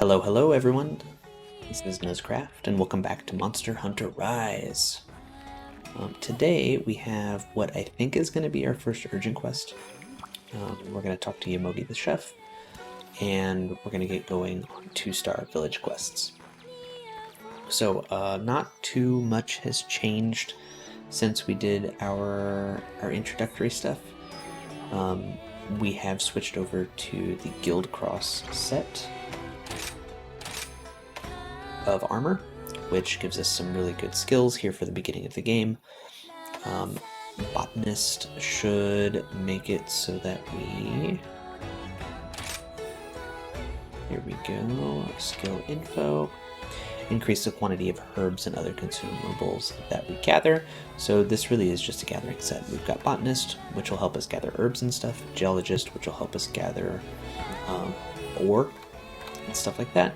Hello everyone. This is Noscraft, and welcome back to Monster Hunter Rise. Today we have what I think is going to be our first urgent quest. We're going to talk to Yomogi the chef, and we're going to get going on 2-star village quests. So not too much has changed since we did our introductory stuff. We have switched over to the Guild Cross set of armor, which gives us some really good skills here for the beginning of the game. Botanist should make it so that here we go, skill info, increase the quantity of herbs and other consumables that we gather. So this really is just a gathering set. We've got Botanist, which will help us gather herbs and stuff, Geologist, which will help us gather ore and stuff like that.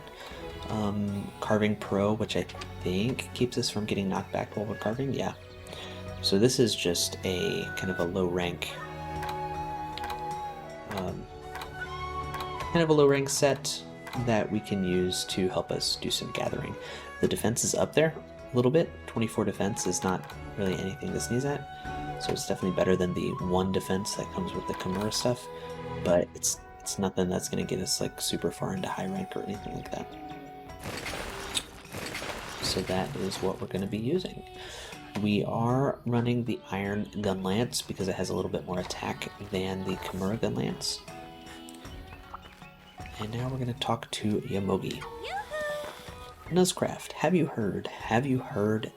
Carving Pro, which I think keeps us from getting knocked back while we're carving. Yeah. So this is just a kind of a low rank, set that we can use to help us do some gathering. The defense is up there a little bit. 24 defense is not really anything to sneeze at, so it's definitely better than the 1 defense that comes with the Kimura stuff. But it's nothing that's going to get us like super far into high rank or anything like that. So that is what we're going to be using. We are running the Iron Gunlance because it has a little bit more attack than the Kimura Gunlance. And now we're going to talk to Yomogi. Noscraft, have you heard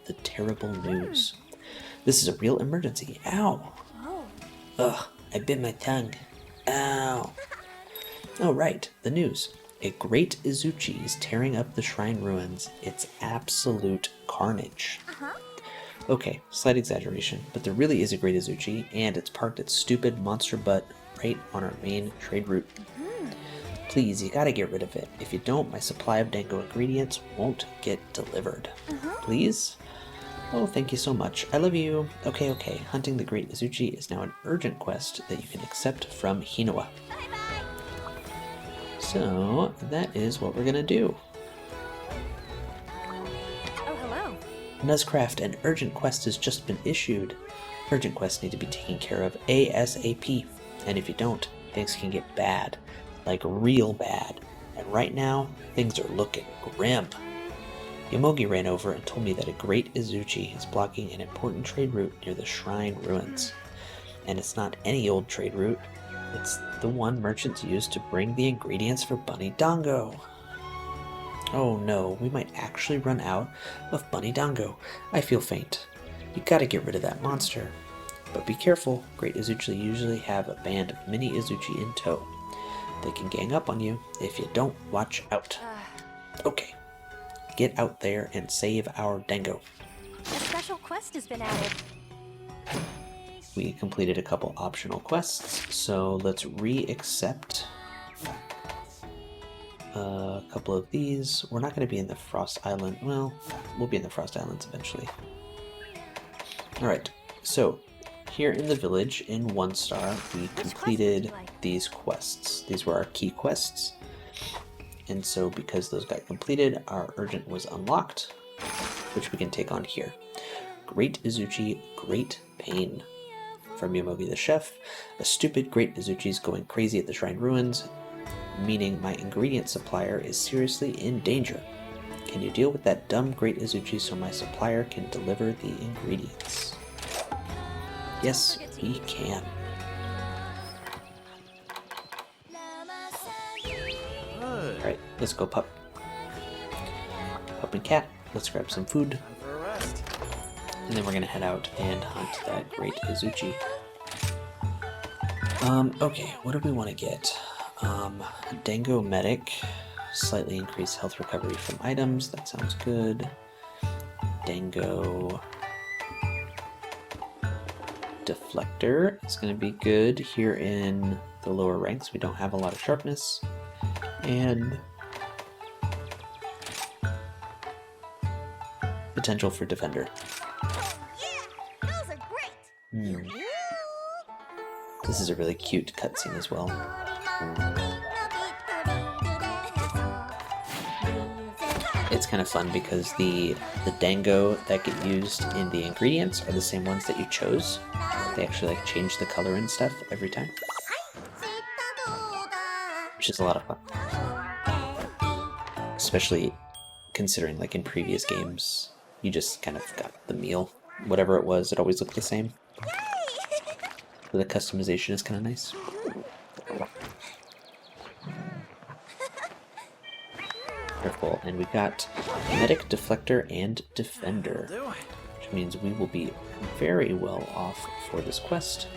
the terrible news? This is a real emergency. Ow! Ugh, I bit my tongue. Ow! Oh right, the news. A Great Izuchi is tearing up the shrine ruins. It's absolute carnage. Okay, slight exaggeration, but there really is a Great Izuchi, and it's parked its stupid monster butt right on our main trade route. Please, you gotta get rid of it. If you don't, my supply of dango ingredients won't get delivered. Please? Oh, thank you so much. I love you. Okay. Hunting the Great Izuchi is now an urgent quest that you can accept from Hinoa. So, that is what we're gonna do. Oh, hello. Noscraft, an urgent quest has just been issued. Urgent quests need to be taken care of ASAP. And if you don't, things can get bad. Like real bad. And right now, things are looking grim. Yomogi ran over and told me that a Great Izuchi is blocking an important trade route near the shrine ruins. And it's not any old trade route. It's the one merchants use to bring the ingredients for Bunny Dango. Oh no, we might actually run out of Bunny Dango. I feel faint. You gotta get rid of that monster. But be careful, Great Izuchi usually have a band of mini Izuchi in tow. They can gang up on you if you don't watch out. Okay, get out there and save our Dango. A special quest has been added. We completed a couple optional quests, so let's re-accept a couple of these. We're not going to be in the Frost Island. Well, we'll be in the Frost Islands eventually. Alright, so here in the village in 1-star, we completed these quests. These were our key quests. And so because those got completed, our urgent was unlocked, which we can take on here. Great Izuchi, Great Pain. From Yomogi the chef, a stupid Great Izuchi is going crazy at the shrine ruins, meaning my ingredient supplier is seriously in danger. Can you deal with that dumb Great Izuchi so my supplier can deliver the ingredients? Yes, we can. Alright, let's go pup. Pup and cat, let's grab some food. And then we're gonna head out and hunt that Great Izuchi. Okay, what do we want to get? Dango Medic, slightly increased health recovery from items, that sounds good. Dango Deflector is gonna be good here in the lower ranks. We don't have a lot of sharpness. And potential for Defender. This is a really cute cutscene as well. it's kind of fun because the dango that get used in the ingredients are the same ones that you chose. They actually like change the color and stuff every time, which is a lot of fun. Especially considering like in previous games, you just kind of got the meal. Whatever it was, it always looked the same. So the customization is kind of nice. Careful, and we've got Medic, Deflector, and Defender, which means we will be very well off for this quest,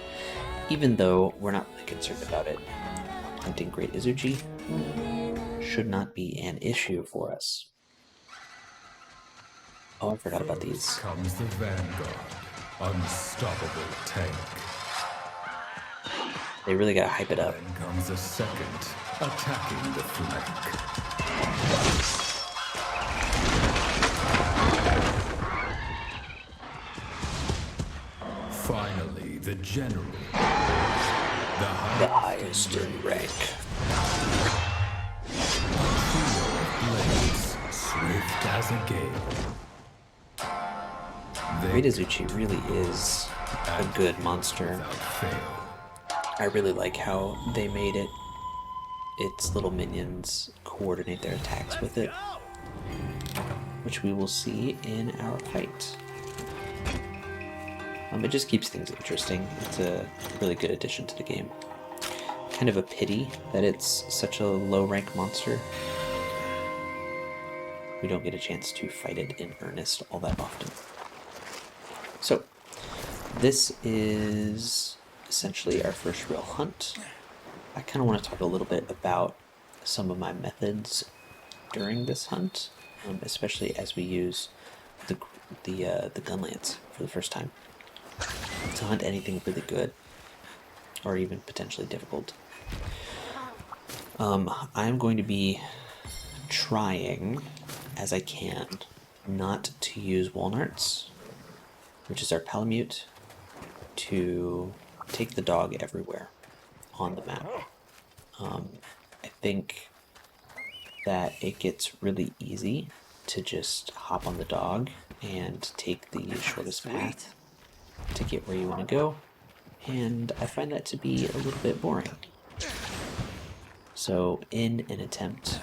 even though we're not really concerned about it. Hunting Great Izuchi should not be an issue for us. Oh, I forgot about these. First comes the Vanguard, unstoppable tank. They really gotta hype it up. Then comes a second, attacking the flank. Finally, the general, the highest in rank. blades, swift as a gale. Great Izuchi really is a good monster. Without fail. I really like how they made it. Its little minions coordinate their attacks with it, which we will see in our fight. It just keeps things interesting. It's a really good addition to the game. Kind of a pity that it's such a low rank monster. We don't get a chance to fight it in earnest all that often. So, this is essentially our first real hunt. I kind of want to talk a little bit about some of my methods during this hunt, especially as we use the Gunlance for the first time to hunt anything really good or even potentially difficult. I'm going to be trying, as I can, not to use Walnarts, which is our Palamute, to take the dog everywhere on the map. I think that it gets really easy to just hop on the dog and take the shortest path to get where you want to go, and I find that to be a little bit boring. So in an attempt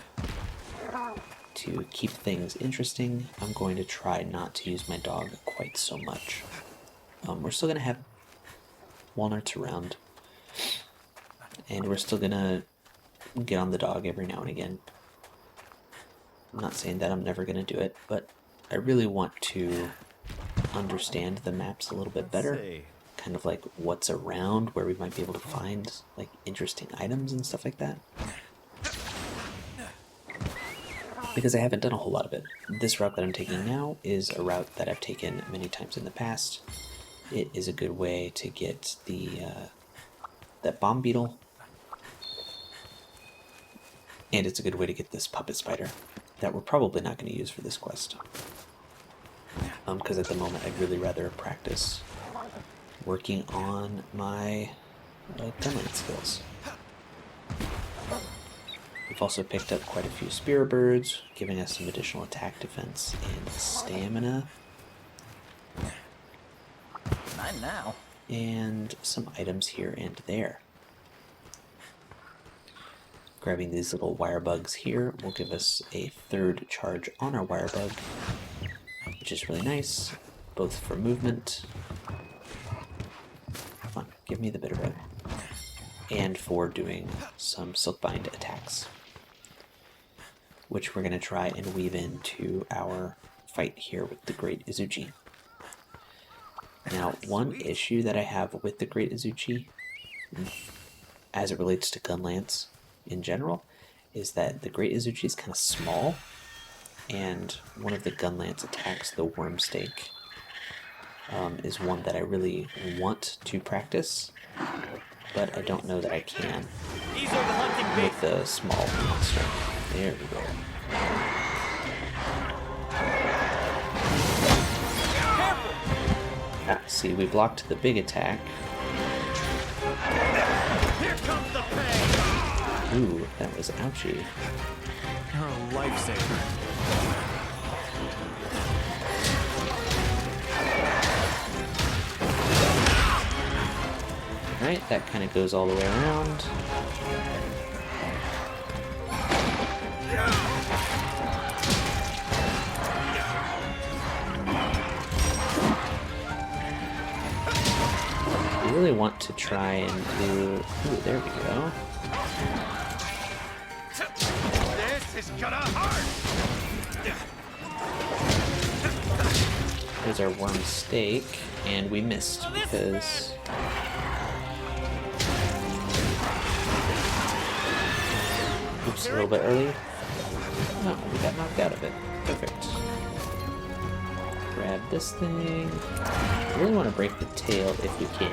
to keep things interesting, I'm going to try not to use my dog quite so much. We're still going to have Walnarts around, and we're still going to get on the dog every now and again. I'm not saying that I'm never going to do it, but I really want to understand the maps a little bit better. Kind of like what's around, where we might be able to find like interesting items and stuff like that. Because I haven't done a whole lot of it. This route that I'm taking now is a route that I've taken many times in the past. It is a good way to get the that bomb beetle, and it's a good way to get this puppet spider that we're probably not going to use for this quest. Because at the moment I'd really rather practice working on my gunlance skills. We've also picked up quite a few spear birds, giving us some additional attack, defense, and stamina. Mine now. And some items here and there. Grabbing these little wire bugs here will give us a third charge on our wire bug, which is really nice, both for movement. Come on, give me the bitter bug. And for doing some silkbind attacks, which we're going to try and weave into our fight here with the Great Izuchi. Now, one issue that I have with the Great Izuchi, as it relates to Gunlance in general, is that the Great Izuchi is kind of small, and one of the Gunlance attacks, the Worm Stake, is one that I really want to practice, but I don't know that I can with the small monster. There we go. Ah, see, we blocked the big attack. Here comes the pain. Ooh, that was ouchy. You're a lifesaver. Alright, that kind of goes all the way around. We really want to try and do... Ooh, there we go. This is gonna hurt. There's our worm steak, and we missed because... Oops, a little bit early. Oh, we got knocked out of it. Perfect. Grab this thing. I really want to break the tail if we can.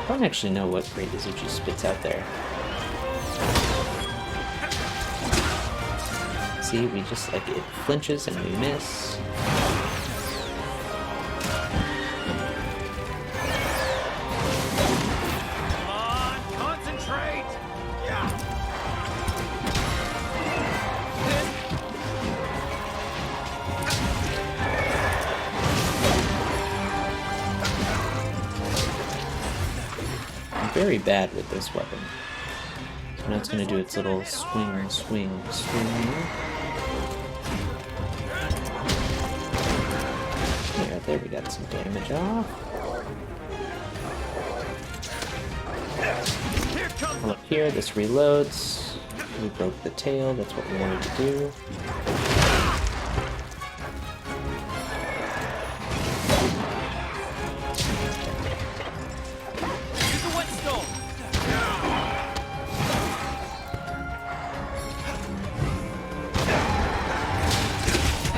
I don't actually know what Great Izuchi spits out there. See, we just, like, it flinches and we miss. Come on, concentrate. Yeah. I'm very bad with this weapon. So now it's going to do its little swing, swing, swing. There we got some damage off. Look here, this reloads. We broke the tail, that's what we wanted to do. Use the whetstone.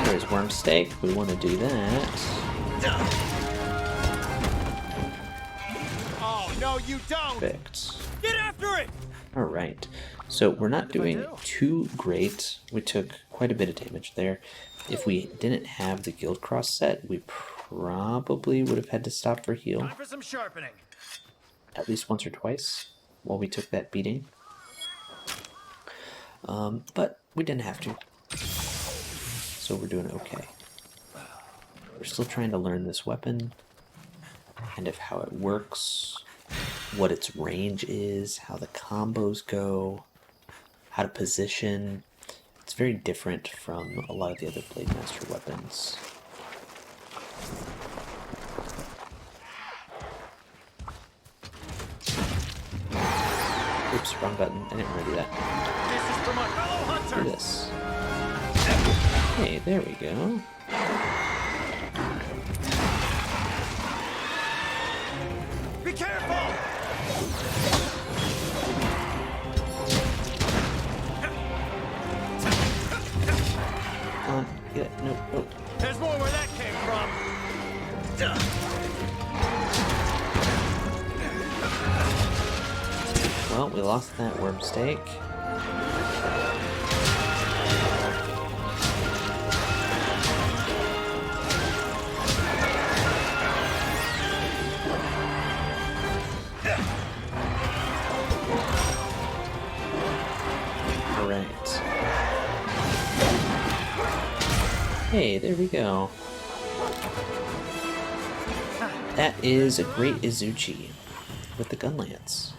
There's worm steak, we want to do that. Oh no, you don't! Perfect. Get after it! Alright, so we're not doing too great. We took quite a bit of damage there. If we didn't have the Guild Cross set, we probably would have had to stop for heal. Time for some sharpening. At least once or twice while we took that beating. But we didn't have to. So we're doing okay. We're still trying to learn this weapon, kind of how it works, what its range is, how the combos go, how to position. It's very different from a lot of the other Blade Master weapons. Oops, wrong button. I didn't want to do that. This is for my fellow Do hunters. this. Hey, there we go. Be careful! Come on, get it. No, oh. There's more where that came from. Well, we lost that worm steak. Alright. Hey, there we go. That is a Great Izuchi with the Gunlance.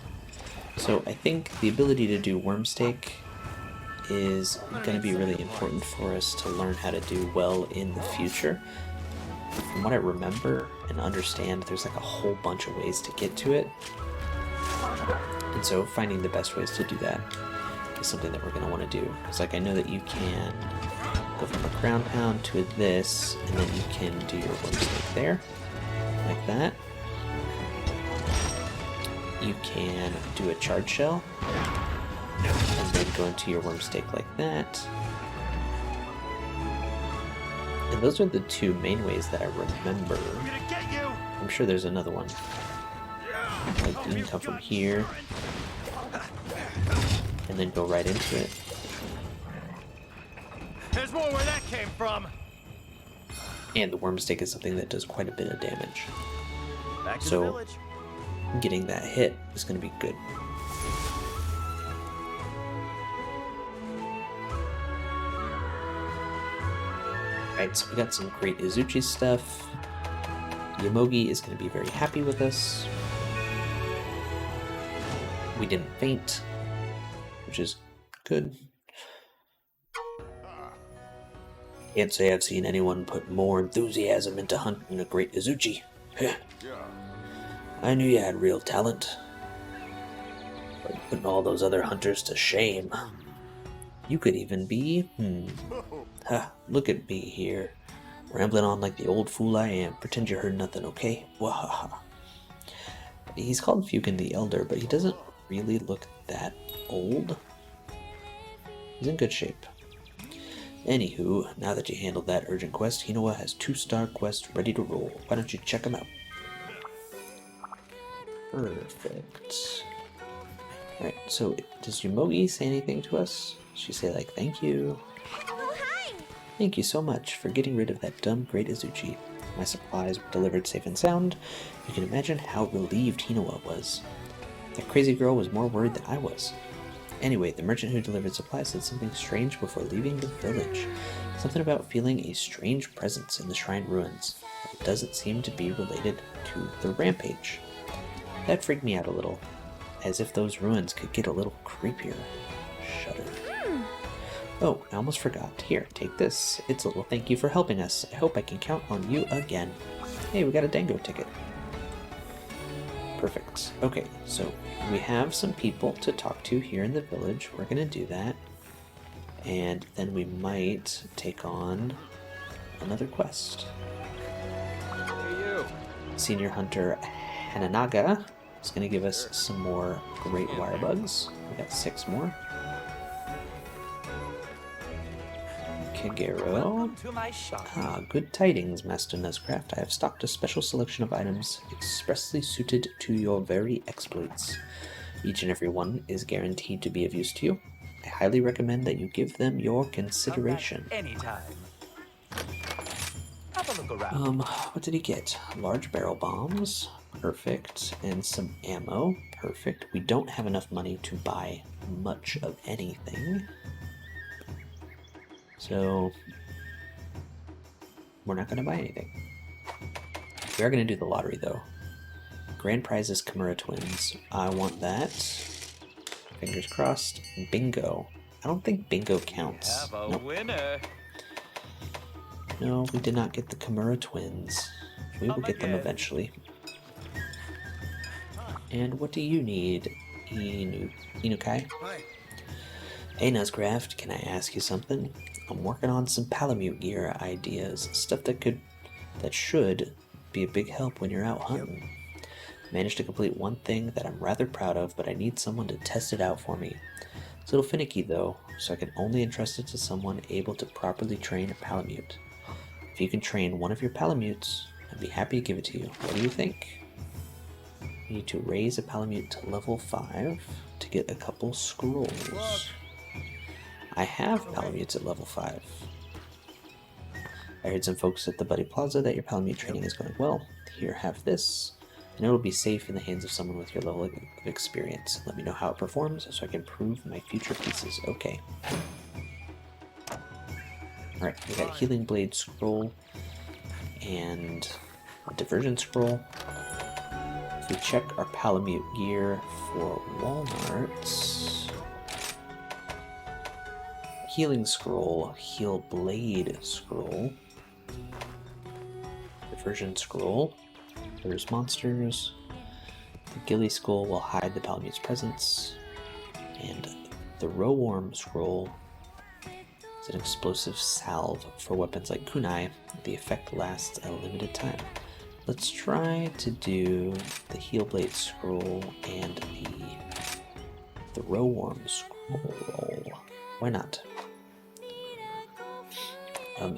So I think the ability to do worm steak is going to be really important for us to learn how to do well in the future. From what I remember and understand, there's like a whole bunch of ways to get to it. And so finding the best ways to do that is something that we're going to want to do. Because like I know that you can go from a ground pound to this, and then you can do your worm steak there, like that. You can do a charge shell, and then go into your worm steak like that. And those are the two main ways that I remember. I'm gonna get you. I'm sure there's another one. Like you can come from here, and then go right into it. There's more where that came from. And the worm stake is something that does quite a bit of damage. Back to So- the village. Getting that hit is going to be good. Alright, so we got some Great Izuchi stuff. Yomogi is going to be very happy with us. We didn't faint, which is good. Can't say I've seen anyone put more enthusiasm into hunting a Great Izuchi. I knew you had real talent, but putting all those other hunters to shame. You could even be, Ha, look at me here, rambling on like the old fool I am. Pretend you heard nothing, okay? Wahaha. He's called Fukin the Elder, but he doesn't really look that old. He's in good shape. Anywho, now that you handled that urgent quest, Hinowa has 2-star quests ready to roll. Why don't you check them out? Perfect. Alright, so does Yomogi say anything to us? She say like, thank you. Oh, hi! Thank you so much for getting rid of that dumb Great Izuchi. My supplies were delivered safe and sound. You can imagine how relieved Hinowa was. That crazy girl was more worried than I was. Anyway, the merchant who delivered supplies said something strange before leaving the village. Something about feeling a strange presence in the shrine ruins. It doesn't seem to be related to the rampage. That freaked me out a little, as if those ruins could get a little creepier. Shudder. Oh, I almost forgot. Here, take this. It's a little thank you for helping us. I hope I can count on you again. Hey, we got a Dango ticket. Perfect. Okay, so we have some people to talk to here in the village. We're gonna do that. And then we might take on another quest. Hey, you. Senior Hunter Hananaga is going to give us some more great wire bugs. We got 6 more. Kagero. Welcome to my shop. Ah, good tidings, Master Nuzcraft. I have stocked a special selection of items expressly suited to your very exploits. Each and every one is guaranteed to be of use to you. I highly recommend that you give them your consideration. Anytime. Have a look around. What did he get? Large barrel bombs. Perfect. And some ammo. Perfect. We don't have enough money to buy much of anything. So, we're not going to buy anything. We are going to do the lottery, though. Grand prize is Kimura Twins. I want that. Fingers crossed. Bingo. I don't think bingo counts. Have a Nope. winner. No, we did not get the Kimura Twins. We will Come get them again. eventually. And what do you need, Inukai? Hi. Hey Nuzcraft, can I ask you something? I'm working on some Palamute gear ideas, stuff that should be a big help when you're out hunting. Managed to complete one thing that I'm rather proud of, but I need someone to test it out for me. It's a little finicky though, so I can only entrust it to someone able to properly train a Palamute. If you can train one of your Palamutes, I'd be happy to give it to you. What do you think? You need to raise a Palamute to level 5 to get a couple scrolls. I have Palamutes at level 5. I heard some folks at the Buddy Plaza that your Palamute training is going well. Here, have this, and it will be safe in the hands of someone with your level of experience. Let me know how it performs so I can improve my future pieces. Okay. Alright, we got a Healing Blade scroll and a Diversion scroll. If we check our Palamute gear for Walmarts, Healing Scroll, Heal Blade Scroll, Diversion Scroll, there's monsters, the Gilly Skull will hide the Palamute's presence, and the Rowworm Scroll is an explosive salve for weapons like kunai. The effect lasts a limited time. Let's try to do the Heal Blade Scroll and the Rowworm Scroll. Why not?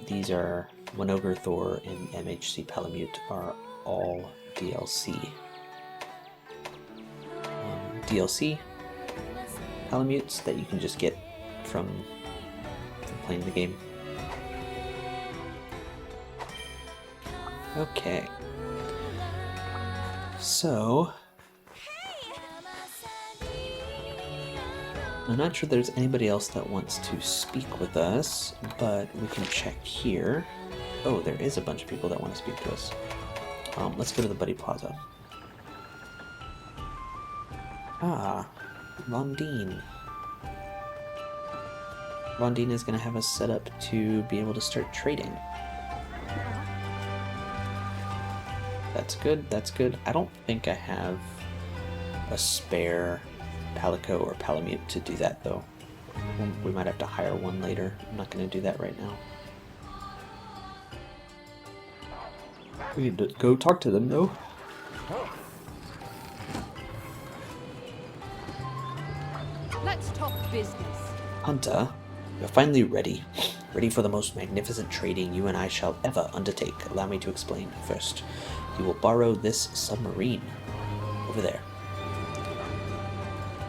These are One Ogre Thor and MHC Palamute are all DLC. DLC Palamutes that you can just get from playing the game. Okay. So, I'm not sure there's anybody else that wants to speak with us, but we can check here. Oh, there is a bunch of people that want to speak to us. Let's go to the Buddy Plaza. Ah, Rondine. Rondine is going to have us set up to be able to start trading. That's good, that's good. I don't think I have a spare Palico or Palamute to do that, though. We might have to hire one later. I'm not going to do that right now. We need to go talk to them, though. Let's talk business. Hunter, you're finally ready. Ready for the most magnificent trading you and I shall ever undertake. Allow me to explain. First, you will borrow this submarine. Over there.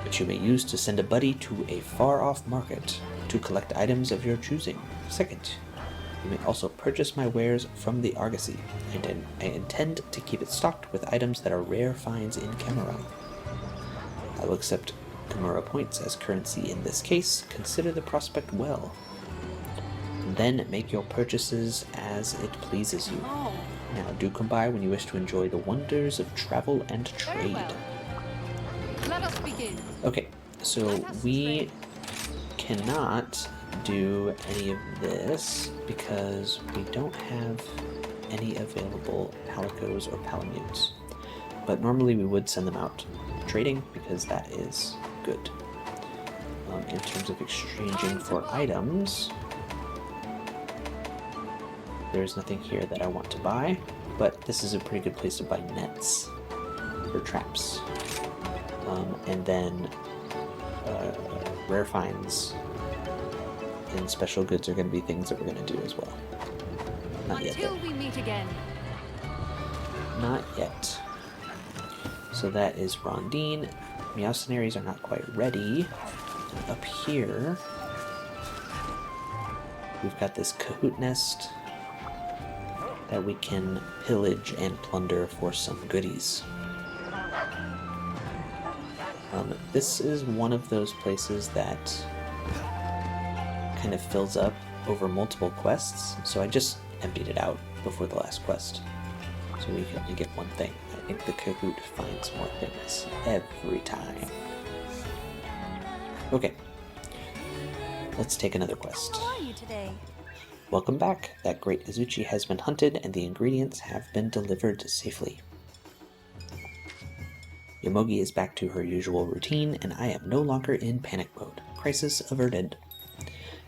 Which you may use to send a buddy to a far-off market to collect items of your choosing. Second, you may also purchase my wares from the Argosy, and I intend to keep it stocked with items that are rare finds in Cameron. I will accept Gamora points as currency in this case. Consider the prospect well. Then make your purchases as it pleases you. Now do come by when you wish to enjoy the wonders of travel and trade. Let us begin. Okay, so we cannot do any of this because we don't have any available Palicos or Palamutes. But normally we would send them out trading because that is good. In terms of exchanging for items, there's nothing here that I want to buy, but this is a pretty good place to buy nets for traps. And then rare finds and special goods are going to be things that we're going to do as well. Not yet. Until we meet again. Not yet. So that is Rondine. Meowcenaries are not quite ready. Up here, we've got this Kahoot nest that we can pillage and plunder for some goodies. This is one of those places that kind of fills up over multiple quests, so I just emptied it out before the last quest. So we can only get one thing. I think the Kahoot finds more things every time. Okay. Let's take another quest. How are you today? Welcome back. That Great Izuchi has been hunted and the ingredients have been delivered safely. Yomogi is back to her usual routine, and I am no longer in panic mode. Crisis averted.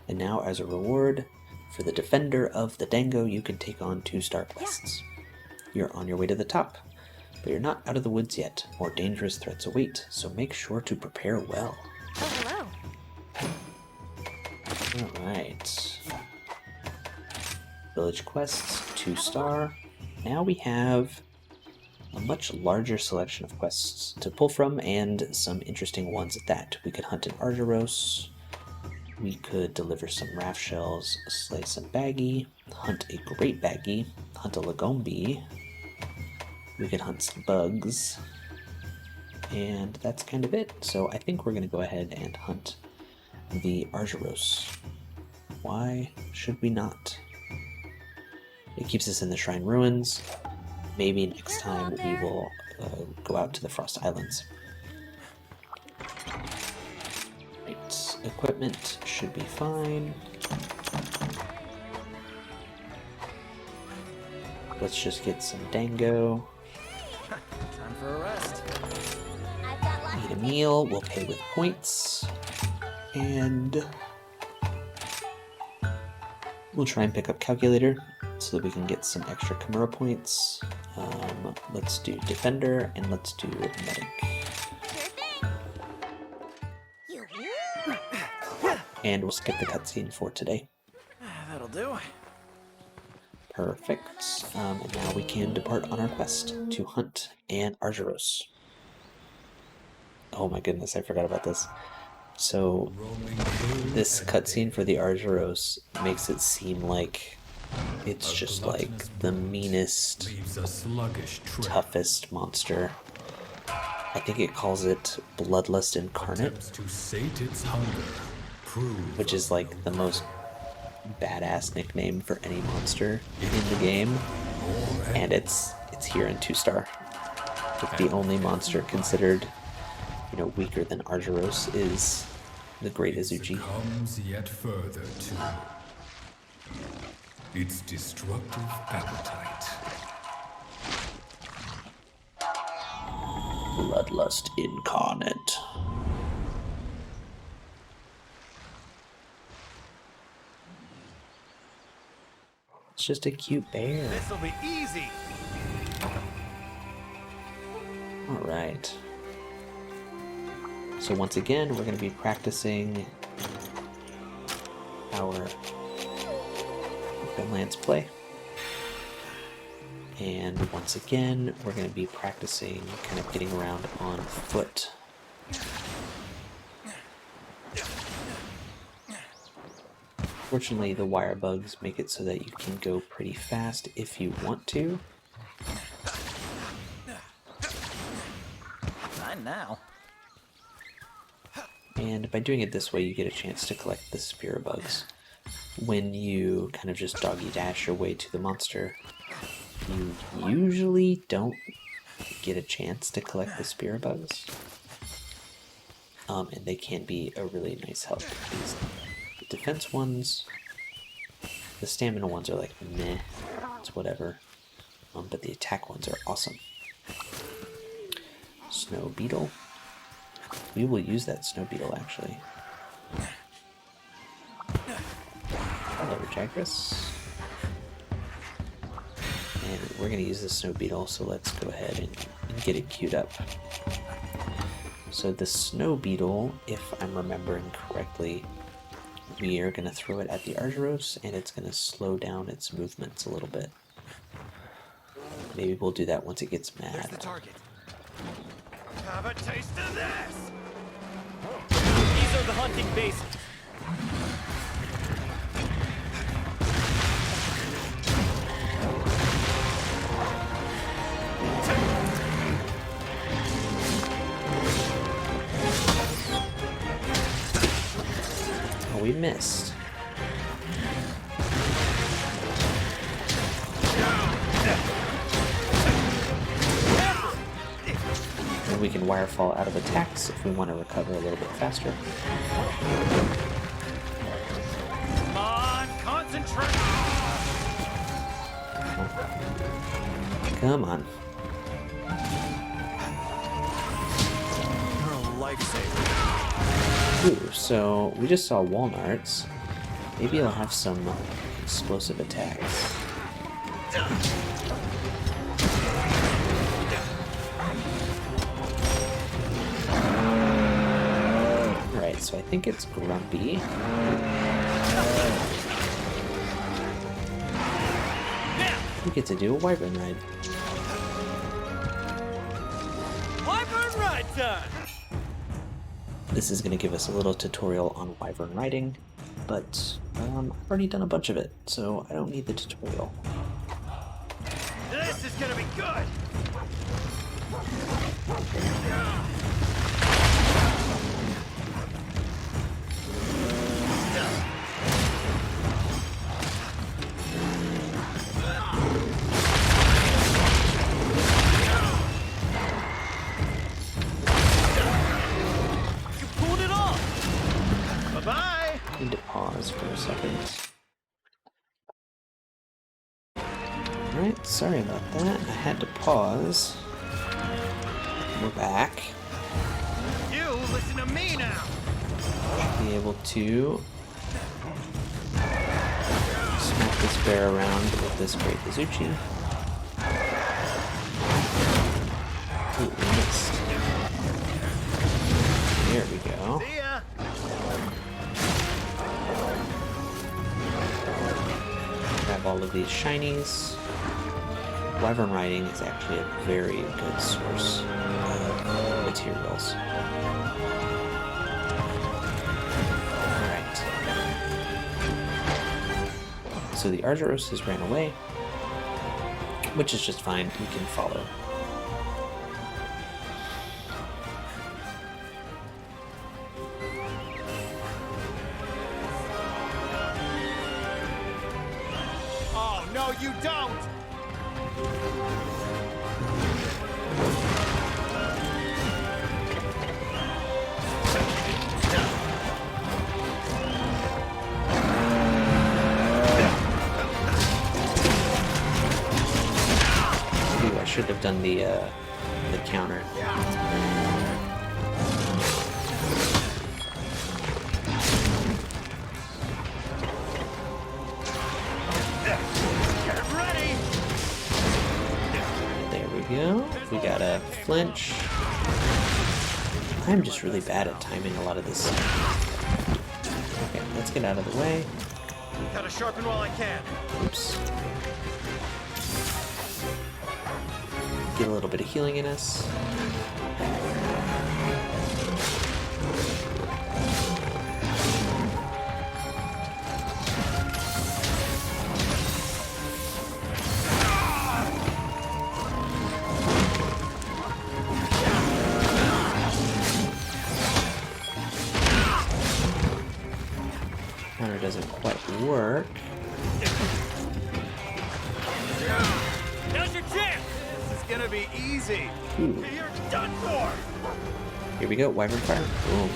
And now, as a reward for the Defender of the Dango, you can take on 2-star quests. You're on your way to the top, but you're not out of the woods yet. More dangerous threats await, so make sure to prepare well. Oh, hello. Alright. Village quests, 2-star. Now we have a much larger selection of quests to pull from, and some interesting ones at that. We could hunt an Arzuros, we could deliver some raft shells, slay some baggy, hunt a great baggy, hunt a Lagombi, we could hunt some bugs, and that's kind of it. So I think we're going to go ahead and hunt the Arzuros. Why should we not? It keeps us in the Shrine Ruins. Maybe next time we will go out to the Frost Islands. Right, equipment should be fine. Let's just get some Dango. Time for a rest. Eat a meal, we'll pay with points. And we'll try and pick up Calculator so that we can get some extra Kimura points. Let's do Defender, and let's do Medic. And we'll skip the cutscene for today. That'll do. Perfect. And now we can depart on our quest to hunt an Arzuros. Oh my goodness, I forgot about this. So, this cutscene for the Arzuros makes it seem like It's A just gluttonous like the brute meanest, leaves a sluggish trail. toughest monster. I think it calls it Bloodlust Incarnate, Attempts to sate its hunger, prove which is of like no the most badass nickname for any monster in the game, more and it's here in 2-star. Like the only monster considered, weaker than Arzuros is the Great Izuchi. comes yet further to its destructive appetite. Bloodlust Incarnate. It's just a cute bear. This'll be easy. Alright. So once again, we're going to be practicing our Gunlance play. And once again, we're going to be practicing kind of getting around on foot. Fortunately, the wire bugs make it so that you can go pretty fast if you want to. Not now. And by doing it this way, you get a chance to collect the spirit bugs. When you kind of just doggy dash your way to the monster, you usually don't get a chance to collect the spirit bugs. And they can be a really nice help. These defense ones, the stamina ones are like meh, it's whatever. But the attack ones are awesome. Snow Beetle. We will use that Snow Beetle actually. Hello, Jagras. And we're going to use the Snow Beetle, so let's go ahead and get it queued up. So the Snow Beetle, if I'm remembering correctly, we are going to throw it at the Arzuros, and it's going to slow down its movements a little bit. Maybe we'll do that once it gets mad. There's the target. Have a taste of this! These are the hunting bases. Oh, we missed. And we can wirefall out of attacks if we want to recover a little bit faster. Come on, concentrate! Come on. You're a lifesaver. Ooh, so we just saw walnuts. Maybe I'll have some explosive attacks. Alright, so I think it's Grumpy. We get to do a Wyvern Ride. Wyvern ride time! This is going to give us a little tutorial on Wyvern riding, but I've already done a bunch of it, so I don't need the tutorial. This is gonna be good! You pulled it off! Bye-bye! I need to pause for a second. Alright, sorry about that. I had to pause. We're back. You listen to me now! Be able to smack this bear around with this Great Izuchi. Ooh, we missed. There we go. See ya! Grab all of these shinies. Wyvern riding is actually a very good source of materials. Alright. So the Arzuros has ran away, which is just fine. We can follow. Oh, no, you don't! Ooh, I should have done the counter. Get ready! There we go. We got a flinch. I'm just really bad at timing a lot of this. Okay, let's get out of the way. Gotta sharpen while I can. Oops. Get a little bit of healing in us. Counter doesn't quite work. Now's your chance! This is gonna be easy. Ooh. You're done for! Here we go, Wyvern Fire. Boom.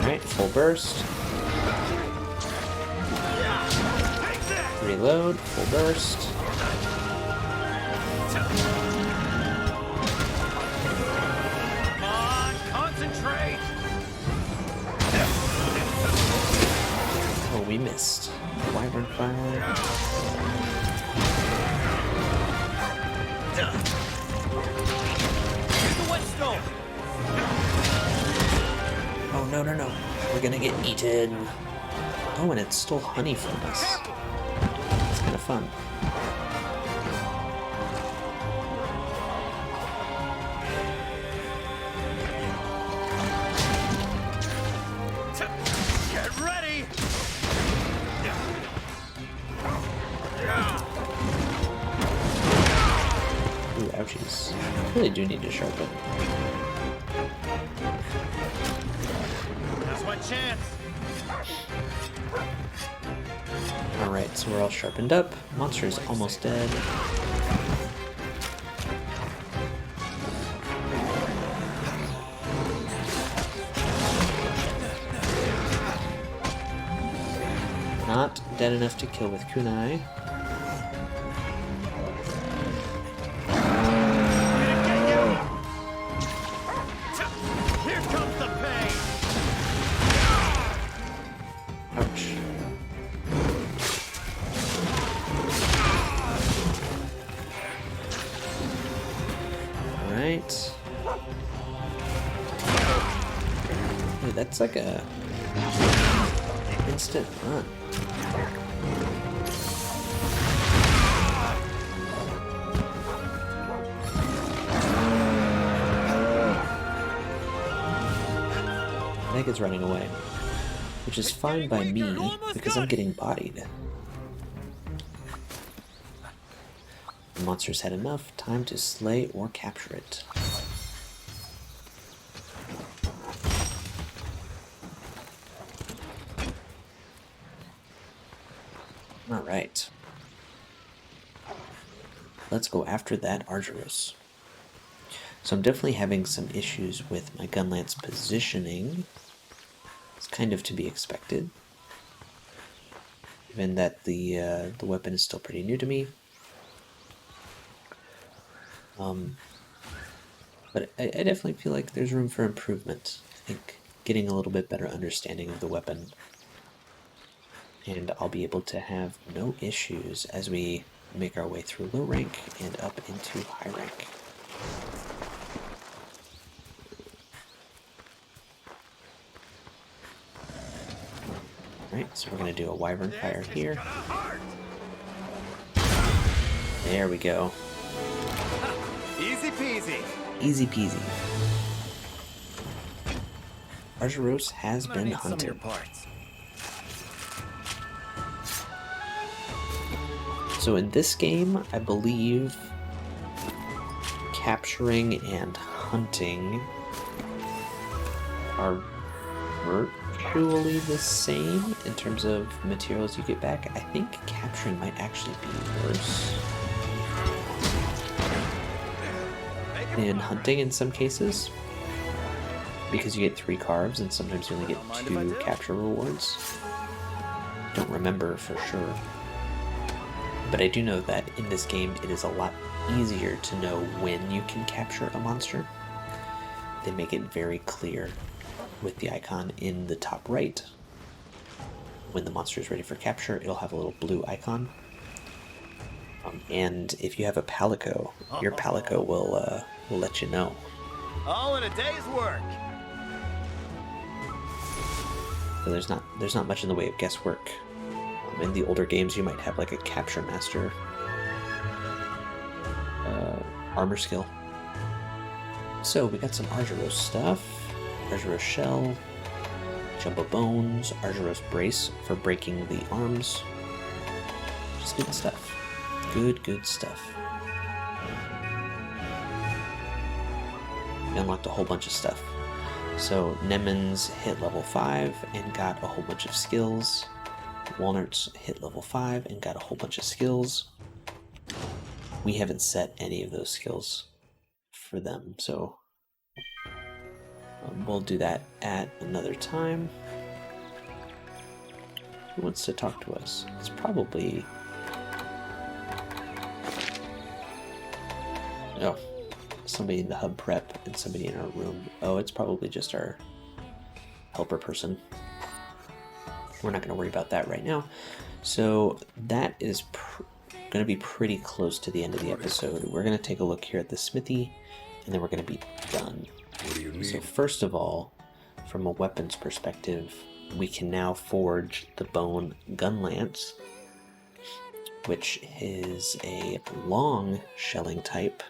Alright, full burst. Take this! Reload, full burst. Come on, concentrate! Oh, we missed. Wyvern Fire. Here's the whetstone! Oh, no, no, no. We're gonna get eaten. Oh, and it stole honey from us. It's kind of fun. Get ready! Ooh, ouchies. Really do need to sharpen. That's my chance. Alright, so we're all sharpened up. Monster's almost dead. Not dead enough to kill with kunai. Here comes the pain! Ouch. Alright. Ooh, that's like a instant run. I think it's running away, which is fine by me because I'm getting bodied. The monster's had enough time to slay or capture it. Alright. Let's go after that Arzuros. So I'm definitely having some issues with my Gunlance positioning. It's kind of to be expected, given that the weapon is still pretty new to me. But I definitely feel like there's room for improvement. I think getting a little bit better understanding of the weapon, and I'll be able to have no issues as we make our way through low rank and up into high rank. Alright, so we're going to do a Wyvern Fire here. There we go. Easy peasy. Easy peasy. Arzuros has I'm gonna been need some of your hunted. parts. So in this game, I believe capturing and hunting are virtually the same in terms of materials you get back. I think capturing might actually be worse than hunting in some cases, because you get 3 carves and sometimes you only get 2 capture rewards. Don't remember for sure. But I do know that in this game it is a lot easier to know when you can capture a monster. They make it very clear with the icon in the top right. When the monster is ready for capture, it'll have a little blue icon. And if you have a Palico, your Palico will let you know. All in a day's work. So there's not much in the way of guesswork. In the older games, you might have like a capture master armor skill. So we got some Arzuros stuff. Arzuros shell, jumbo bones, Arzuros brace for breaking the arms. Just good stuff. Good stuff. We unlocked a whole bunch of stuff. So Nemon's hit level 5 and got a whole bunch of skills. Walnut's hit level 5 and got a whole bunch of skills. We haven't set any of those skills for them, so we'll do that at another time. Who wants to talk to us? It's probably... Oh, somebody in the hub prep and somebody in our room. Oh, it's probably just our helper person. We're not going to worry about that right now. So that is going to be pretty close to the end of the episode. We're going to take a look here at the smithy, and then we're going to be done. What do you need? So first of all, from a weapons perspective, we can now forge the bone Gunlance, which is a long shelling type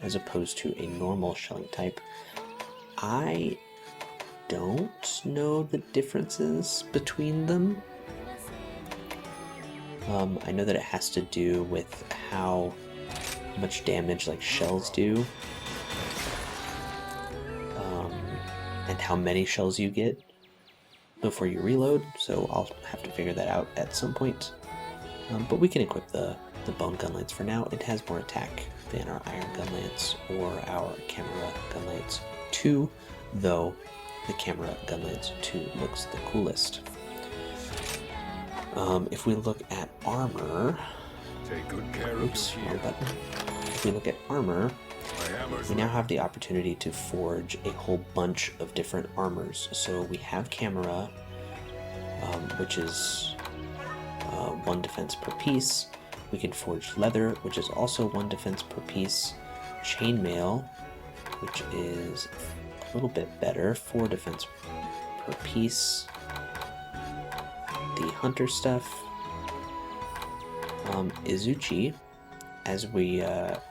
as opposed to a normal shelling type. I don't know the differences between them. I know that it has to do with how much damage like shells do, and how many shells you get before you reload, so I'll have to figure that out at some point. But we can equip the bone Gunlance for now. It has more attack than our iron Gunlance or our camera Gunlance 2, though the camera Gunlance 2 looks the coolest. If we look at armor... Take good care of Oops, your wrong shield. button. If we look at armor, My hammer's we now have the opportunity to forge a whole bunch of different armors. So we have camera, which is 1 defense per piece. We can forge leather, which is also 1 defense per piece. Chainmail, which is a little bit better, 4 defense per piece. The hunter stuff. Izuchi, as we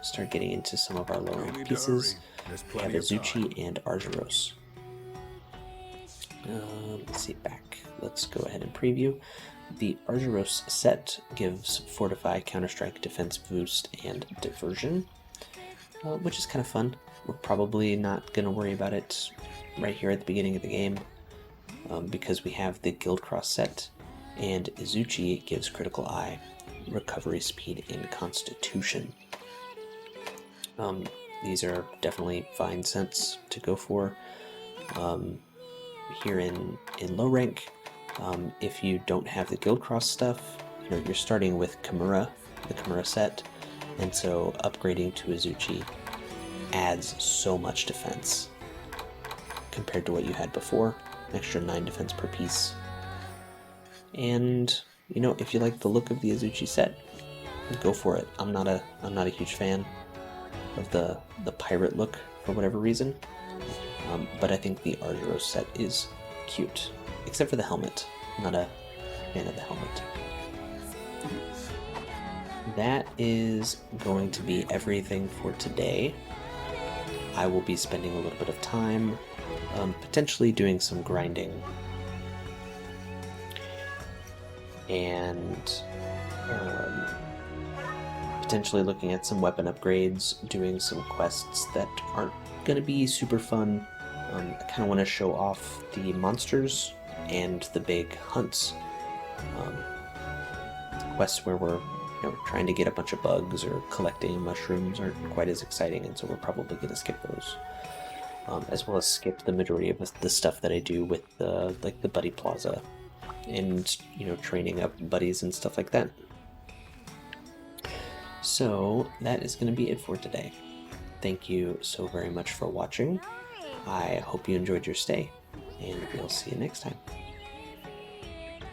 start getting into some of our lower rank pieces, we have Izuchi and Arzuros. Let's see, back. Let's go ahead and preview. The Arzuros set gives Fortify, Counterstrike, Defense Boost, and Diversion, which is kind of fun. We're probably not going to worry about it right here at the beginning of the game, because we have the Guild Cross set, and Izuchi gives Critical Eye, Recovery Speed, and Constitution. These are definitely fine scents to go for. Here in low rank, if you don't have the Guild Cross stuff, you're starting with Kimura, the Kimura set, and so upgrading to Izuchi adds so much defense compared to what you had before. An extra 9 defense per piece. And if you like the look of the Izuchi set, go for it. I'm not a huge fan of the pirate look for whatever reason, but I think the Arzuros set is cute, except for the helmet. I'm not a fan of the helmet. That is going to be everything for today. I will be spending a little bit of time potentially doing some grinding and potentially looking at some weapon upgrades, doing some quests that aren't going to be super fun. I kind of want to show off the monsters and the big hunts. Quests where we're trying to get a bunch of bugs or collecting mushrooms aren't quite as exciting, and so we're probably going to skip those. As well as skip the majority of the stuff that I do with the buddy plaza and training up buddies and stuff like that. So that is going to be it for today. Thank you so very much for watching. I hope you enjoyed your stay, and we'll see you next time.